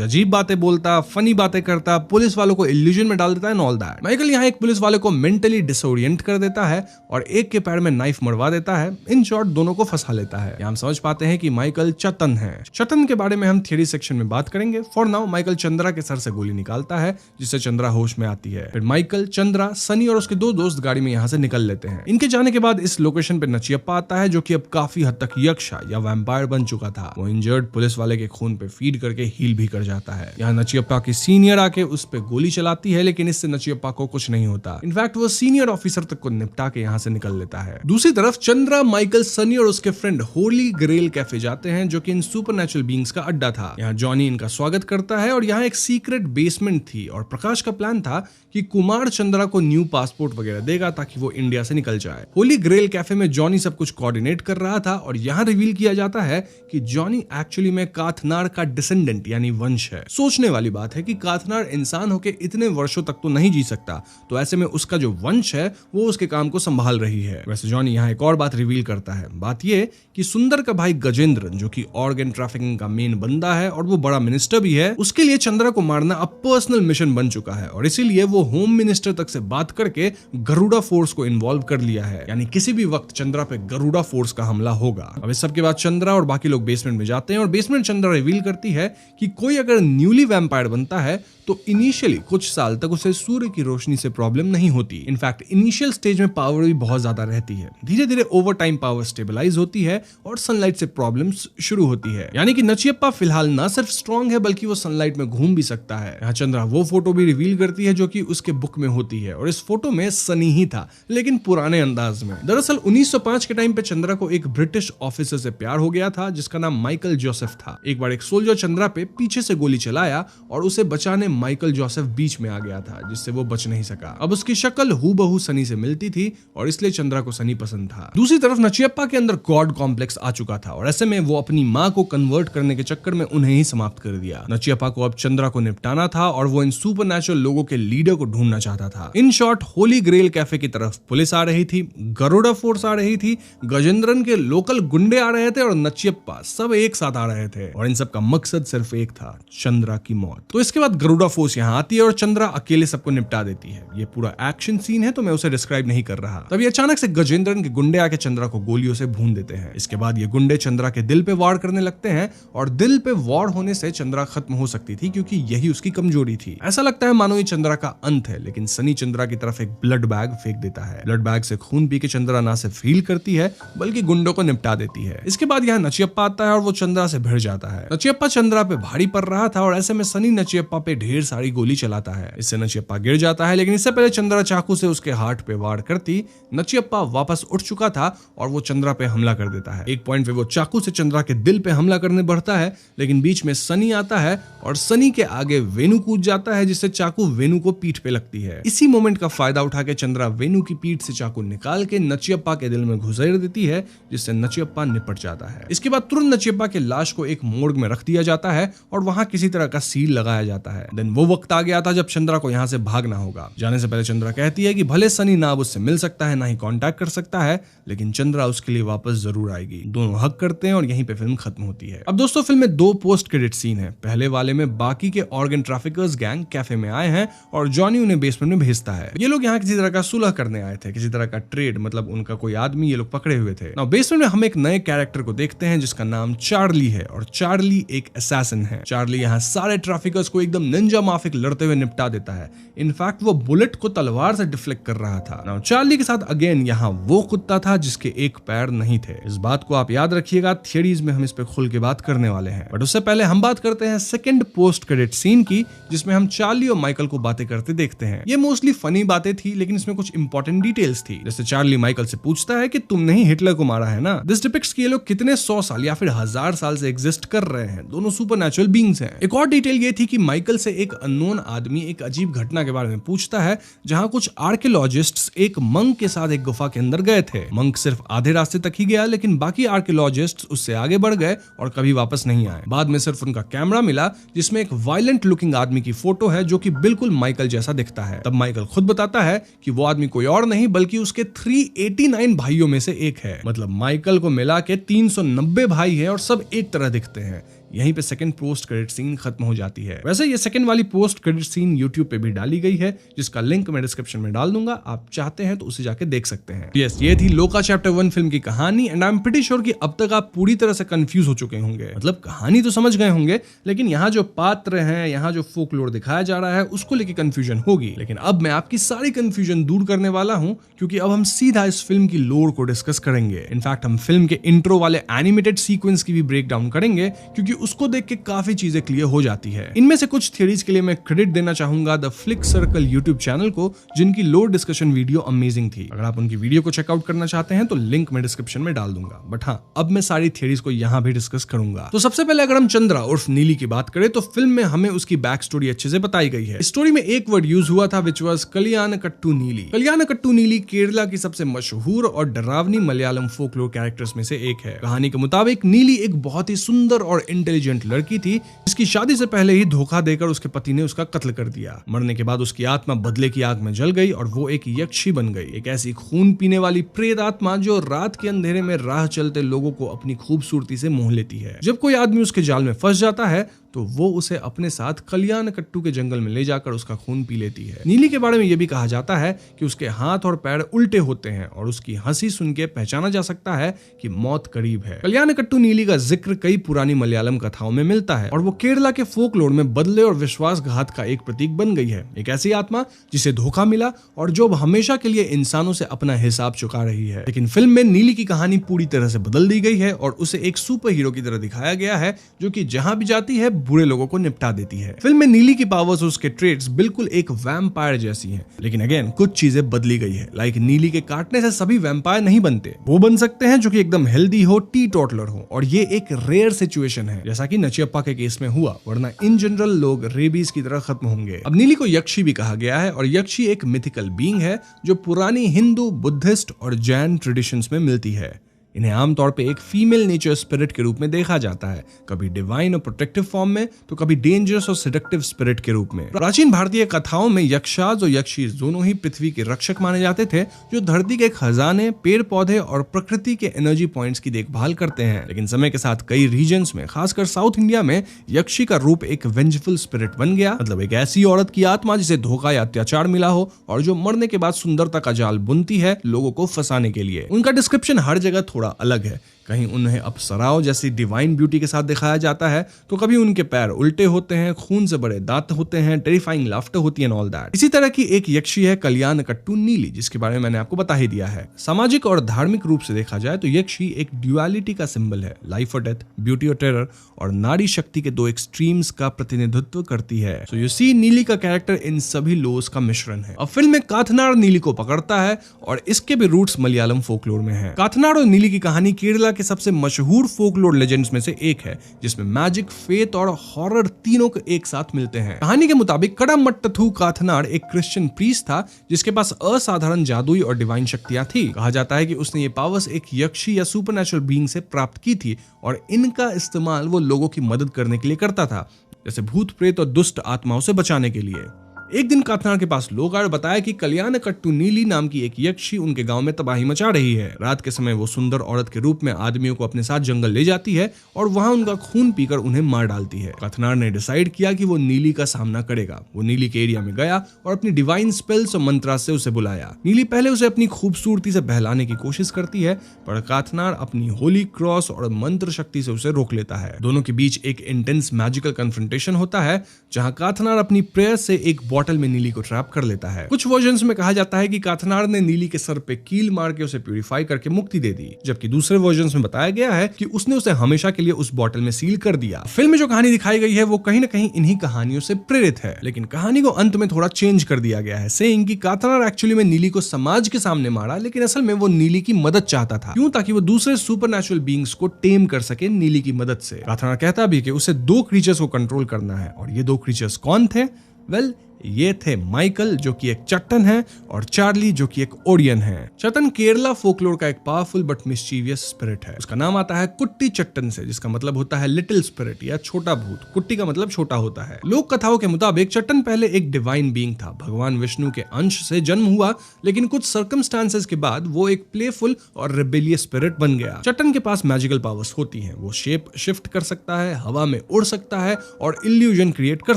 अजीब बातें बोलता, फनी बातें करता, पुलिस वालों को इल्यूजन में डाल देता है, ऑल दैट। माइकल यहाँ एक पुलिस वाले को मेंटली डिसोरिएंट कर देता है और एक के पैर में नाइफ मरवा देता है। इन शॉर्ट दोनों को फंसा लेता है। यहाँ हम समझ पाते हैं कि माइकल चतन है। चतन के बारे में हम थियरी सेक्शन में बात करेंगे। फॉर नाउ माइकल चंद्रा के सर से गोली निकालता है, जिससे चंद्रा होश में आती है। फिर माइकल, चंद्रा, सनी और उसके दो दोस्त गाड़ी में यहाँ से निकल लेते हैं। इनके जाने के बाद इस लोकेशन पे नचियप्पा आता है, जो कि अब काफी हद तक यक्षा या वैम्पायर बन चुका था। वो इंजर्ड पुलिस वाले के खून पे फीड करके हील भी कर जाता है। यहाँ नचियप्पा की सीनियर आके उस पे गोली चलाती है, लेकिन इससे नचियप्पा को कुछ नहीं होता। इनफैक्ट वो सीनियर ऑफिसर तक को निपटा के यहाँ से निकल लेता है। दूसरी तरफ चंद्रा, माइकल, सनी और उसके फ्रेंड होली ग्रेल कैफे जाते हैं, जो कि इन सुपरनैचुरल बीइंग्स का अड्डा था। यहाँ जॉनी इनका स्वागत करता है और यहाँ एक सीक्रेट बेसमेंट थी और प्रकाश का प्लान था कि कुमार चंद्रा को न्यू पासपोर्ट वगैरह देगा ताकि वो इंडिया से निकल जाए। होली ग्रेल कैफे में जॉनी सब कुछ कोऑर्डिनेट कर रहा था और यहाँ रिवील किया जाता है कि जॉनी एक्चुअली में काथनार का डिसेंडेंट यानी वंश है। सोचने वाली बात है कि काथनार इंसान होके इतने वर्षों तक तो नहीं जी सकता, तो ऐसे में उसका जो वंश है वो उसके काम को संभाल रही है। वैसे जॉनी यहाँ एक और बात रिवील करता है। बात ये कि सुंदर का भाई गजेंद्र, जो कि ऑर्गन ट्रैफिकिंग का मेन बंदा है और वो बड़ा मिनिस्टर भी है, उसके लिए चंद्रा को मारना अब पर्सनल मिशन बन चुका है और इसीलिए वो होम मिनिस्टर तक से बात करके गरुड़ा फोर्स को इन्वॉल्व कर लिया है। यानी किसी भी वक्त चंद्रा पे गरुड़ा फोर्स का हमला होगा। अब इस सब के बाद चंद्रा और बाकी लोग बेसमेंट में जाते हैं और बेसमेंट चंद्रा रिवील करती है कि कोई अगर न्यूली वैम्पायर बनता है तो इनिशियली कुछ साल तक उसे सूर्य की रोशनी से प्रॉब्लम नहीं होती। इनफैक्ट इनिशियल स्टेज में पावर भी बहुत ज्यादा रहती है। धीरे धीरे ओवर टाइम पावर स्टेबलाइज होती है और सनलाइट से प्रॉब्लम्स शुरू होती है। यानी कि नचियप्पा फिलहाल ना सिर्फ स्ट्रॉन्ग है बल्कि वो सनलाइट में घूम भी सकता है। यहाँ चंद्रा वो फोटो भी रिवील करती है जो कि उसके बुक में होती है और इस फोटो में सनी ही था, लेकिन पुराने अंदाज में। दरअसल 1905 के टाइम पे चंद्रा को एक ब्रिटिश ऑफिसर से प्यार हो गया था जिसका नाम माइकल जोसेफ था। एक बार एक सोल्जर चंद्रा पे पीछे से गोली चलाया और उसे बचाने माइकल जोसेफ बीच में आ गया था, जिससे वो बच नहीं सका। अब उसकी शक्ल हूबहू सनी से मिलती थी और इसलिए चंद्रा को सनी पसंद था। दूसरी तरफ नचियप्पा के अंदर गॉड कॉम्प्लेक्स आ चुका था और ऐसे में वो अपनी माँ को कन्वर्ट करने के चक्कर में उन्हें ही समाप्त कर दिया। नचियप्पा को अब चंद्रा को निपटाना था और वो इन सुपरनैचुरल लोगों के लीडर को ढूंढना चाहता था। In short Holy Grail cafe की तरफ पुलिस आ रही थी, गरुड़ा फोर्स आ रही थी, गजेंद्रन के लोकल गुंडे आ रहे थे और नचियप्पा, सब एक साथ आ रहे थे और इन सब का मकसद सिर्फ एक था, चंद्रा की मौत। तो इसके बाद गरुड़ा फोर्स यहाँ आती है और चंद्रा अकेले सबको निपटा देती है। ये पूरा एक्शन सीन है तो मैं उसे डिस्क्राइब नहीं कर रहा। तभी अचानक से गजेंद्रन के गुंडे आके चंद्रा को गोलियों से भून देते हैं। इसके बाद ये गुंडे चंद्रा के दिल पे वार करने लगते हैं और दिल पे वार होने से चंद्रा खत्म हो सकती थी क्योंकि यही उसकी कमजोरी थी। ऐसा लगता है मानो ये चंद्रा का अंत है, लेकिन सनी चंद्रा की तरफ एक ब्लड बैग फेंक देता है। ब्लड बैग से खून पी के चंद्रा ना सिर्फ हील करती है बल्कि गुंडों को निपटा देती है। इसके बाद यहाँ नचियप्पा आता है और वो चंद्रा से भिड़ जाता है। नचियप्पा चंद्रा पे भारी पड़ रहा था और ऐसे में सनी नचियप्पा पे ढेर सारी गोली चलाता है। इससे नचियप्पा गिर जाता है, लेकिन इससे पहले चंद्रा चाकू से उसके हार्ट पे वार करती, नचियप्पा वापस उठ चुका था और वो चंद्रा पे हमला कर देता है। एक पॉइंट पे वो चाकू से चंद्रा के दिल पे हमला करने बढ़ता है, लेकिन बीच में सनी आता है और सनी के आगे वेनु कूद जाता है, जिससे चाकू वेनु को पीठ पे लगती है। इसी मोमेंट का फायदा उठा के चंद्रा वेनु की पीठ से चाकू निकाल के नचियप्पा के दिल में घुसेड़ देती है, जिससे नचियप्पा निपट जाता है। इसके बाद तुरंत नचियप्पा के लाश को एक मोर्ग में रख दिया जाता है और वहां किसी तरह का सील लगाया जाता है। देन वो वक्त आ गया था जब चंद्रा को यहाँ से भागना होगा। जाने से पहले चंद्रा कहती है कि भले सनी ना अब उससे मिल सकता है ना ही कांटेक्ट कर सकता है, लेकिन चंद्रा उसके लिए वापस जरूर आएगी। दोनों हक करते हैं और यहीं पे फिल्म खत्म होती है। अब दोस्तों फिल्म में 2 पोस्ट क्रेडिट सीन है। पहले वाले में बाकी के ऑर्गन ट्रैफिकर्स गैंग कैफे में आए हैं और जॉनी उन्हें बेसमेंट में भेजता है। ये लोग यहाँ किसी तरह का सुलह करने आए थे, किसी तरह का ट्रेड, मतलब उनका कोई आदमी ये लोग पकड़े हुए थे ना। नाउ बेसमेंट में हम एक नए कैरेक्टर को देखते हैं जिसका नाम चार्ली है और चार्ली एक असैसिन है। चार्ली यहाँ सारे ट्रैफिकर्स को एकदम निंजा माफिक लड़ते हुए निपटा देता है। इनफैक्ट वो बुलेट को तलवार से डिफ्लेक्ट कर रहा था। नाउ चार्ली के साथ अगेन यहाँ वो कुत्ता था जिसके एक पैर नहीं थे। इस बात को आप याद रखिएगा, थियरीज में हम इस पे खुल के बात करने वाले हैं। बट उससे पहले हम बात करते हैं सेकंड पोस्ट क्रेडिट सीन की, जिसमें हम चार्ली और माइकल को बातें करते देखते हैं। ये मोस्टली फनी बातें थी, लेकिन इसमें कुछ इंपॉर्टेंट डिटेल्स थी। जैसे चार्ली माइकल से पूछता है कि तुमने ही हिटलर को मारा है ना। दिस डिपिक्ट्स कि ये लोग कितने 100 साल या फिर 1000 साल से एग्जिस्ट कर रहे हैं। दोनों सुपरनैचुरल बीइंग्स हैं। एक और डिटेल ये थी कि माइकल से एक अननोन आदमी एक अजीब घटना के बारे में पूछता है, जहां कुछ आर्कियोलॉजिस्ट्स एक मंक के साथ एक गुफा के अंदर गए थे। मंक सिर्फ आधे रास्ते तक ही गया, लेकिन बाकी आर्कियोलॉजिस्ट्स उससे आगे बढ़ गए और कभी वापस नहीं आए। बाद में सिर्फ उनका कैमरा मिला जिसमें एक वायलेंट लुकिंग आदमी की फोटो है जो कि बिल्कुल माइकल जैसा दिखता है। तब माइकल खुद बताता है कि वो आदमी कोई और नहीं बल्कि उसके 389 भाइयों में से एक है। मतलब माइकल को मिला के 390 भाई है और सब एक तरह दिखते हैं। यहीं पे सेकंड पोस्ट क्रेडिट सीन खत्म हो जाती है। वैसे ये सेकंड वाली पोस्ट क्रेडिट सीन YouTube पे भी डाली गई है, जिसका लिंक मैं डिस्क्रिप्शन में डाल दूंगा। आप चाहते हैं तो उसे जाके देख सकते हैं। यस, ये थी लोका चैप्टर 1 फिल्म की कहानी and I am pretty sure कि अब तक आप पूरी तरह से कंफ्यूज हो चुके होंगे। मतलब कहानी तो समझ गए होंगे, लेकिन यहाँ जो पात्र हैं, यहाँ जो फोकलोर दिखाया जा रहा है, उसको लेके कंफ्यूजन होगी। लेकिन अब मैं आपकी सारी कंफ्यूजन दूर करने वाला हूँ, क्योंकि अब हम सीधा इस फिल्म की लोर को डिस्कस करेंगे। इनफैक्ट हम फिल्म के इंट्रो वाले एनिमेटेड सीक्वेंस की भी ब्रेक डाउन करेंगे, क्योंकि उसको देख के काफी चीजें क्लियर हो जाती है। इनमें से कुछ थियरीज के लिए मैं क्रेडिट देना चाहूंगा the flick circle YouTube channel को, जिनकी लोर डिस्कशन वीडियो अमेजिंग थी। अगर आप उनकी वीडियो को चेकआउट करना चाहते हैं तो लिंक मैं डिस्क्रिप्शन में डाल दूंगा। बट हाँ, अब मैं सारी थियरीज को यहाँ भी डिस्कस करूंगा। तो सबसे पहले अगर हम चंद्रा उर्फ नीली की बात करें तो फिल्म में हमें उसकी बैक स्टोरी अच्छे से बताई गई है। स्टोरी में एक वर्ड यूज हुआ था विच वाज कल्याणकट्टू नीली। कल्याणकट्टू नीली केरला की सबसे मशहूर और डरावनी मलयालम फोकलोर कैरेक्टर्स में से एक है। कहानी के मुताबिक नीली एक बहुत ही सुंदर और इंटेलिजेंट लड़की थी, जिसकी शादी से पहले ही धोखा देकर उसके पति ने उसका कत्ल कर दिया। मरने के बाद उसकी आत्मा बदले की आग में जल गई और वो एक यक्षी बन गई, एक ऐसी खून पीने वाली प्रेत आत्मा जो रात के अंधेरे में राह चलते लोगों को अपनी खूबसूरती से मोह लेती है। जब कोई आदमी उसके जाल में फंस जाता है तो वो उसे अपने साथ कल्याणकट्टू के जंगल में ले जाकर उसका खून पी लेती है। नीली के बारे में यह भी कहा जाता है कि उसके हाथ और पैर उल्टे होते हैं और उसकी हंसी सुन के पहचाना जा सकता है कि मौत करीब है। कल्याणकट्टू नीली का जिक्र कई पुरानी मलयालम कथाओं में मिलता है और वो केरला के फोकलोर में बदले और विश्वासघात का एक प्रतीक बन गई है। एक ऐसी आत्मा जिसे धोखा मिला और जो अब हमेशा के लिए इंसानों से अपना हिसाब चुका रही है। लेकिन फिल्म में नीली की कहानी पूरी तरह से बदल दी गई है और उसे एक सुपर हीरो की तरह दिखाया गया है, जो कि जहां भी जाती है बुरे लोगों को निपटा देती है। फिल्म में नीली की पावर्स और उसके ट्रेड्स बिल्कुल एक वैम्पायर जैसी हैं, लेकिन अगेन कुछ चीजें बदली गई है। लाइक नीली के काटने से सभी वैम्पायर नहीं बनते, वो बन सकते हैं जो कि एकदम हेल्दी हो, टी टोटलर हो, और ये एक रेयर सिचुएशन है, जैसा कि नचियप्पा के केस में हुआ, वरना इन जनरल लोग रेबीज की तरह खत्म होंगे। अब नीली को यक्षी भी कहा गया है और यक्षी एक मिथिकल बीइंग है जो पुरानी हिंदू, बुद्धिस्ट और जैन ट्रेडिशंस में मिलती है। इन्हें आमतौर पे एक फीमेल नेचर स्पिरिट के रूप में देखा जाता है, कभी डिवाइन और प्रोटेक्टिव फॉर्म में तो कभी डेंजरस और सेडक्टिव स्पिरिट के रूप में। प्राचीन भारतीय कथाओं में यक्षाज और यक्षी दोनों ही पृथ्वी के रक्षक माने जाते थे, जो धरती के खजाने, पेड़ पौधे और प्रकृति के एनर्जी पॉइंट्स की देखभाल करते हैं। लेकिन समय के साथ कई रीजन्स में, खासकर साउथ इंडिया में, यक्षी का रूप एक वेंजफुल स्पिरिट बन गया। मतलब एक ऐसी औरत की आत्मा जिसे धोखा या अत्याचार मिला हो और जो मरने के बाद सुंदरता का जाल बुनती है लोगों को फंसाने के लिए। उनका डिस्क्रिप्शन हर जगह थोड़ा अलग है। कहीं उन्हें अप्सराओं जैसी डिवाइन ब्यूटी के साथ दिखाया जाता है, तो कभी उनके पैर उल्टे होते हैं, खून से बड़े दांत होते हैं, टेरिफाइंग लाफ्टर होती है, ऑल दैट। इसी तरह की एक यक्षी है कल्याणकट्टू नीली, जिसके बारे में मैंने आपको बता ही दिया है। सामाजिक और धार्मिक रूप से देखा जाए तो यक्षी एक ड्युअलिटी का सिंबल है। लाइफ और डेथ, ब्यूटी और टेरर और नारी शक्ति के दो एक्सट्रीम्स का प्रतिनिधित्व करती है। सो यू सी, नीली का कैरेक्टर इन सभी लोज का मिश्रण है। अब फिल्म में काथनाड नीली को पकड़ता है और इसके भी रूट्स मलयालम फोकलोर में है। काथनाड और नीली की कहानी केरला के सबसे मशहूर फोकलोर लेजेंड्स में से एक है, जिसमें मैजिक, फेथ और हॉरर तीनों को एक साथ मिलते हैं। कहानी के मुताबिक कडामट्टथु काथनाड एक क्रिश्चियन प्रीस्ट था जिसके पास असाधारण जादुई और डिवाइन शक्तियां थी। कहा जाता है कि उसने ये पावर्स एक यक्षी या सुपरनैचुरल बीइंग से प्राप्त की थी और इनका इस्तेमाल वो लोगों की मदद करने के लिए करता था, जैसे भूत प्रेत और दुष्ट आत्माओं से बचाने के लिए। एक दिन काथनार के पास लोग आए और बताया कि कल्याणकट्टू नीली नाम की एक यक्षी उनके गांव में तबाही मचा रही है। रात के समय वो सुंदर औरत के रूप में आदमियों को अपने साथ जंगल ले जाती है और वहां उनका खून पीकर उन्हें मार डालती है। काथनार ने डिसाइड किया कि वो नीली का सामना करेगा। वो नीली के एरिया में गया और अपनी डिवाइन स्पेल्स और मंत्रा से उसे बुलाया। नीली पहले उसे अपनी खूबसूरती से बहलाने की कोशिश करती है, पर काथनार अपनी होली क्रॉस और मंत्र शक्ति से उसे रोक लेता है। दोनों के बीच एक इंटेंस मैजिकल कन्फ्रंटेशन होता है, जहां काथनार अपनी प्रेयर से एक बॉटल में नीली को ट्रैप कर लेता है। कुछ वर्जन्स में कहा जाता है कि काथनार ने नीली के सर पे कील मार के उसे प्यूरिफाई करके मुक्ति दे दी, जबकि दूसरे वर्जन्स में बताया गया है कि उसने उसे हमेशा के लिए उस बॉटल में सील कर दिया। फिल्म में जो कहानी दिखाई गई है वो कहीं न कहीं इन्हीं कहानियों से प्रेरित है, लेकिन कहानी को अंत में थोड़ा चेंज कर दिया गया है, सेइंग कि काथनार एक्चुअली में नीली को समाज के सामने मारा, लेकिन असल में वो नीली की मदद चाहता था। क्यों? ताकि वो दूसरे सुपरनैचुरल बीइंग्स को टेम कर सके नीली की मदद से। काथनार कहता भी कि उसे 2 क्रीचर्स को कंट्रोल करना है, और ये 2 क्रीचर्स कौन थे? वेल, ये थे माइकल जो कि एक चट्टन है और चार्ली जो कि एक ओडियन है। चट्टन केरला फोकलोर का एक पावरफुल बट मिस्चीवियस स्पिरिट है। उसका नाम आता है कुट्टी चट्टन से, जिसका मतलब होता है लिटिल स्पिरिट या छोटा भूत। कुट्टी का मतलब छोटा होता है। लोक कथाओं के मुताबिक चट्टन पहले एक डिवाइन बीइंग था, भगवान विष्णु के अंश से जन्म हुआ, लेकिन कुछ सर्कमस्टांसेस के बाद वो एक प्लेफुल और रिबेलियस स्पिरिट बन गया। चट्टन के पास मैजिकल पावर्स होती हैं। वो शेप शिफ्ट कर सकता है, हवा में उड़ सकता है और इल्यूजन क्रिएट कर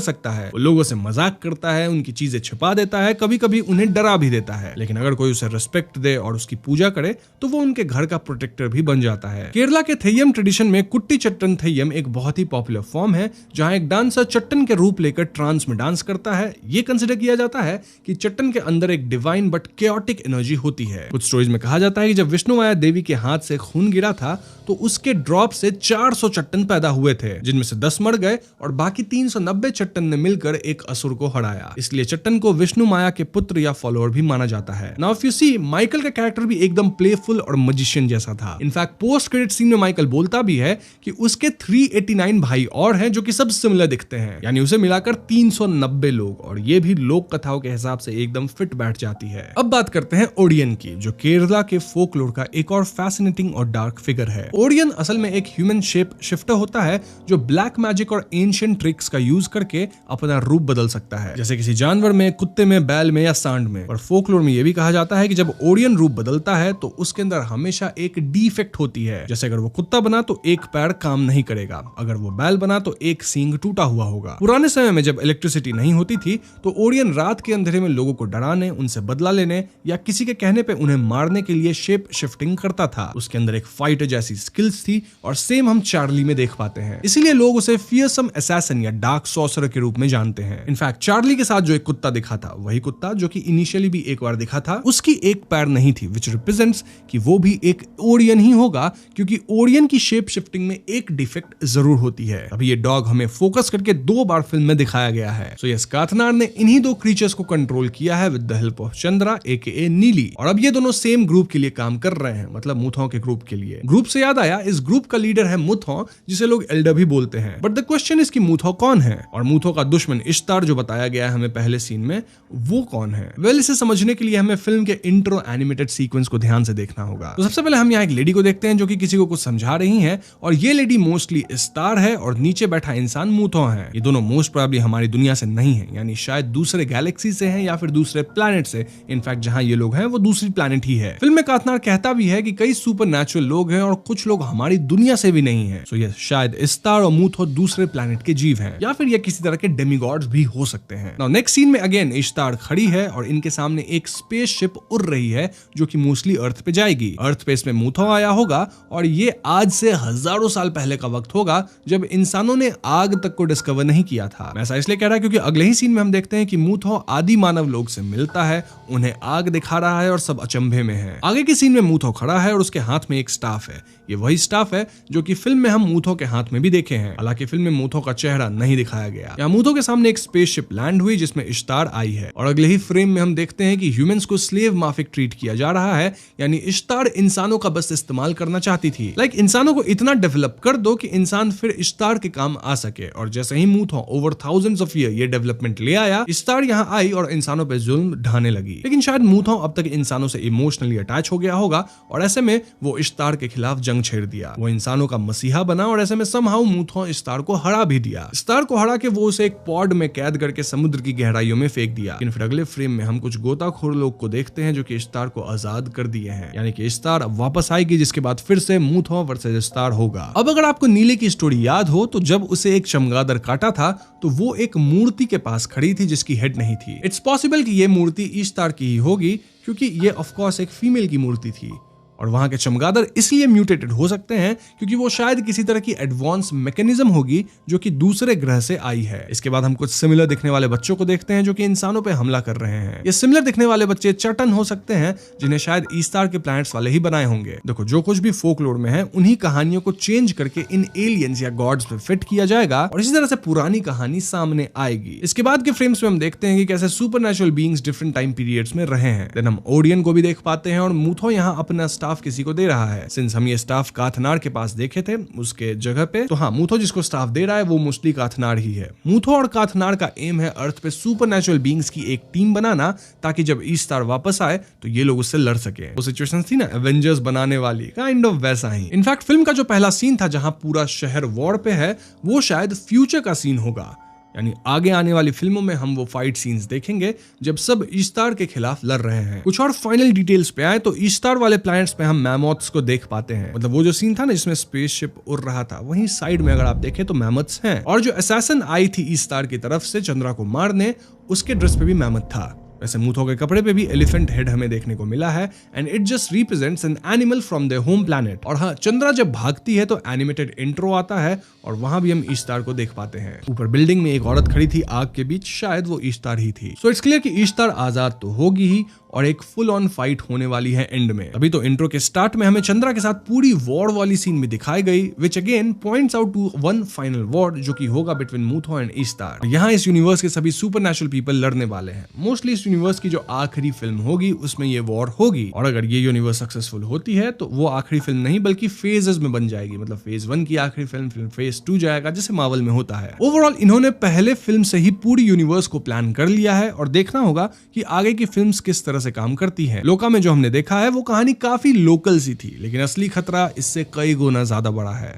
सकता है। वो लोगों से मजाक करता है, उनकी चीजें छिपा देता है, कभी कभी उन्हें डरा भी देता है, लेकिन अगर कोई उसे रिस्पेक्ट दे और उसकी पूजा करे तो वो उनके घर का प्रोटेक्टर भी बन जाता है। केरला के थेय्यम ट्रेडिशन में कुट्टी चट्टन थेय्यम एक बहुत ही पॉपुलर फॉर्म है, जहां एक डांसर चट्टन के रूप लेकर ट्रांस में डांस करता है। ये कंसिडर किया जाता है कि चट्टन के अंदर एक डिवाइन बट केओटिक एनर्जी होती है। कुछ स्टोरीज में कहा जाता है कि जब विष्णु माया देवी के हाथ से खून गिरा था तो उसके ड्रॉप से 400 चट्टन पैदा हुए थे, जिनमें से 10 मर गए और बाकी 390 चट्टन ने मिलकर एक असुर को हराया। इसलिए चट्टन को विष्णु माया के पुत्र या फॉलोअर भी माना जाता है। Now if you see, Michael का कैरेक्टर भी एकदम प्लेफुल और मैजिशियन जैसा था। इनफैक्ट पोस्ट क्रेडिट सीन में माइकल बोलता भी है कि उसके 389 भाई और हैं जो कि सब सिमिलर दिखते हैं, यानी उसे मिलाकर 390 लोग, और ये भी लोक कथाओं के हिसाब से एकदम फिट बैठ जाती है। अब बात करते हैं ओडियन की, जो केरला के फोकलोर का एक और फैसिनेटिंग और डार्क फिगर है। ओडियन असल में एक ह्यूमन शेप शिफ्टर होता है जो ब्लैक मैजिक और एंशिएंट ट्रिक्स का यूज करके अपना रूप बदल सकता है, जैसे किसी जानवर में, कुत्ते में, बैल में या सांड में। और फोकलोर में यह भी कहा जाता है कि जब ओडियन रूप बदलता है तो उसके अंदर हमेशा एक डिफेक्ट होती है, जैसे अगर वो कुत्ता बना तो एक पैर काम नहीं करेगा, अगर वो बैल बना तो एक सींग टूटा हुआ होगा। पुराने समय में जब इलेक्ट्रिसिटी नहीं होती थी तो ओडियन रात के अंधेरे में लोगों को डराने, उनसे बदला लेने या किसी के कहने पे उन्हें मारने के लिए शेप शिफ्टिंग करता था। उसके अंदर एक फाइटर जैसी स्किल्स थी, और सेम हम चार्ली में देख पाते हैं। इसीलिए लोग उसे फियरसम असैसिन या डार्क सॉर्सरर के रूप में जानते हैं। इनफैक्ट चार्ली के साथ जो एक कुत्ता दिखा था, वही कुत्ता जो कि इनिशियली भी एक बार दिखा था, उसकी एक पैर नहीं थी, विच रिप्रेजेंट्स कि वो भी एक ओडियन ही होगा, क्योंकि ओडियन की शेप शिफ्टिंग में एक डिफेक्ट जरूर होती है। अभी ये डॉग हमें फोकस करके 2 बार फिल्म में दिखाया गया है। सो यस, काथनार ने इन्हीं 2 क्रीचर्स को कंट्रोल किया है with the help of Chandra एके नीली, और अब ये दोनों सेम ग्रुप के लिए काम कर रहे हैं, मतलब मुथों के ग्रुप के लिए। ग्रुप से याद आया, इस ग्रुप का लीडर है मुथो, जिसे लोग एल्डर भी बोलते हैं। बट द क्वेश्चन इज कि मुथो कौन है, और मुथो का दुश्मन इश्तार जो बताया गया है हमें पहले सीन में, वो कौन है? वेल, इसे समझने के लिए हमें फिल्म के इंट्रो एनिमेटेड सीक्वेंस को ध्यान से देखना होगा। तो सबसे पहले हम यहाँ एक लेडी को देखते हैं जो कि किसी को कुछ समझा रही हैं, और ये लेडी मोस्टली स्टार है और नीचे बैठा इंसान मुथो है। ये दोनों मोस्ट प्रोबेबली हमारी दुनिया से नहीं है, यानी शायद दूसरे गैलेक्सी से हैं या फिर दूसरे प्लैनेट से। इनफैक्ट जहां ये लोग हैं वो दूसरी प्लैनेट ही है। फिल्म में काथनार कहता भी है कि कई सुपरनैचुरल लोग हैं और कुछ लोग हमारी दुनिया से भी नहीं है। सो ये शायद स्टार और मुथो दूसरे प्लैनेट के जीव हैं, या फिर ये किसी तरह के डेमिगॉड्स भी हो सकते हैं। नाउ नेक्स्ट सीन में अगेन इश्तार खड़ी है और इनके सामने एक स्पेसशिप उड़ रही है जो कि मोस्टली अर्थ पे जाएगी। अर्थ पे इसमें मुथो आया होगा, और ये आज से हजारों साल पहले का वक्त होगा जब इंसानों ने आग तक को डिस्कवर नहीं किया था। मैं ऐसा इसलिए कह रहा हूं क्योंकि अगले ही सीन में हम देखते हैं कि मुथो आदि मानव लोग से मिलता है, उन्हें आग दिखा रहा है और सब अचंभे में है। आगे की सीन में मुथो खड़ा है और उसके हाथ में एक स्टाफ है। ये वही स्टाफ है जो कि फिल्म में हम मुथो के हाथ में भी देखे हैं, हालांकि फिल्म में मुथो का चेहरा नहीं दिखाया गया। यहाँ मुथो के सामने एक स्पेसशिप लैंड हुई जिसमें इश्तार आई है, और अगले ही फ्रेम में हम देखते हैं कि ह्यूमंस को स्लेव माफिक ट्रीट किया जा रहा है, यानी इश्तार इंसानों का बस इस्तेमाल करना चाहती थी। इंसानों को इतना डेवलप कर दो कि इंसान फिर इश्तार के काम आ सके, और जैसे ही मुथो ओवर थाउजेंड्स ऑफ ईयर ये डेवलपमेंट ले आया, इश्तार यहाँ आई और इंसानों पे जुल्म ढाने लगी। लेकिन शायद मुथो अब तक इंसानों से इमोशनली अटैच हो गया होगा, और ऐसे में वो इश्तार के खिलाफ जंग जंग छेड़ दिया। वो इंसानों का मसीहा बना और ऐसे में समहाउ मूथो स्टार को हरा भी दिया। स्टार को हरा के वो उसे एक पॉड में कैद करके समुद्र की गहराइयों में फेंक दिया। लेकिन फिर अगले फ्रेम में हम कुछ गोताखोर लोग को देखते हैं जो कि स्टार को आजाद कर दिए हैं, यानी कि स्टार अब वापस आएगी, जिसके बाद फिर से मूथो वर्सेस स्टार होगा। अब अगर आपको नीले की स्टोरी याद हो तो जब उसे एक चमगादड़ काटा था तो वो एक मूर्ति के पास खड़ी थी जिसकी हेड नहीं थी। इट्स पॉसिबल कि ये मूर्ति ईस्टार की ही होगी क्योंकि ये ऑफ कोर्स एक फीमेल की मूर्ति थी और वहां के चमगादड़ इसलिए म्यूटेटेड हो सकते हैं क्योंकि वो शायद किसी तरह की एडवांस मैकेनिज्म होगी जो कि दूसरे ग्रह से आई है। इसके बाद हम कुछ सिमिलर दिखने वाले बच्चों को देखते हैं जो कि इंसानों पे हमला कर रहे हैं। ये सिमिलर दिखने वाले बच्चे चटन हो सकते हैं जिन्हें शायद ईस्टार के प्लैनेट्स वाले ही बनाए होंगे। देखो, जो कुछ भी फोकलोर में है उन्हीं कहानियों को चेंज करके इन एलियंस या गॉड्स पे फिट किया जाएगा और इसी तरह से पुरानी कहानी सामने आएगी। इसके बाद के फ्रेम्स में हम देखते हैं कि कैसे supernatural beings different time periods में रहे हैं। देन हम ओडियन को भी देख पाते हैं और मूथो यहाँ अपना स्टाफ किसी को दे रहा है। सिंस हम ये स्टाफ काथनार के पास देखे थे उसके जगह पे, तो हाँ, मूथो जिसको स्टाफ दे रहा है वो मोस्टली काथनार ही है। मूथो और काथनार का एम है अर्थ पे सुपरनैचुरल बीइंग्स की एक टीम बनाना ताकि जब ईस्टार वापस आए तो ये लोग उससे लड़ सके। वो सिचुएशन थी ना एवेंजर्स बनाने वाली, काइंड ऑफ वैसा ही। इनफैक्ट फिल्म का जो पहला सीन था जहां पूरा शहर वॉर पे है वो शायद फ्यूचर का सीन होगा, यानी आगे आने वाली फिल्मों में हम वो फाइट सीन्स देखेंगे जब सब ईस्टार के खिलाफ लड़ रहे हैं। कुछ और फाइनल डिटेल्स पे आए तो ईस्टार वाले प्लैनेट्स पे हम मैमोथ्स को देख पाते हैं। मतलब वो जो सीन था ना जिसमें स्पेसशिप उड़ रहा था, वहीं साइड में अगर आप देखें तो मैमोथ्स हैं। और जो असैसिन आई थी ईस्टार की तरफ से चंद्रा को मारने, उसके ड्रेस पे भी मैमोथ था। वैसे मूथो के कपड़े पे भी एलिफेंट हेड हमें देखने को मिला है and it just represents an animal from their home planet. और हाँ, चंद्रा जब भागती है तो एनिमेटेड इंट्रो आता है और वहां भी हम ईस्टार को देख पाते हैं। ऊपर बिल्डिंग में एक औरत खड़ी थी आग के बीच, शायद वो ईस्टार ही थी। सो इट्स क्लियर कि ईस्टार आजाद तो होगी ही और एक फुल ऑन फाइट होने वाली है एंड में। अभी तो इंट्रो के स्टार्ट में हमें चंद्रा के साथ पूरी वॉर वाली सीन भी दिखाई गई, which again points out to one final war जो कि होगा बिटवीन मूथो एंड ईस्टार। यहाँ इस यूनिवर्स के सभी सुपरनैचुरल पीपल लड़ने वाले हैं। मोस्टली इस यूनिवर्स की जो आखिरी फिल्म होगी उसमें ये वॉर होगी और अगर ये यूनिवर्स सक्सेसफुल होती है तो वो आखिरी फिल्म नहीं बल्कि फेजेस में बन जाएगी। मतलब फेज 1 की आखिरी फिल्म फेज 2 जाएगा, जैसे मार्वल में होता है। ओवरऑल इन्होंने पहले फिल्म से ही पूरी यूनिवर्स को प्लान कर लिया है और देखना होगा कि आगे की फिल्म्स किस तरह से काम करती है। लोका में जो हमने देखा है वो कहानी काफी लोकल सी थी, लेकिन असली खतरा इससे कई गुना ज्यादा बड़ा है।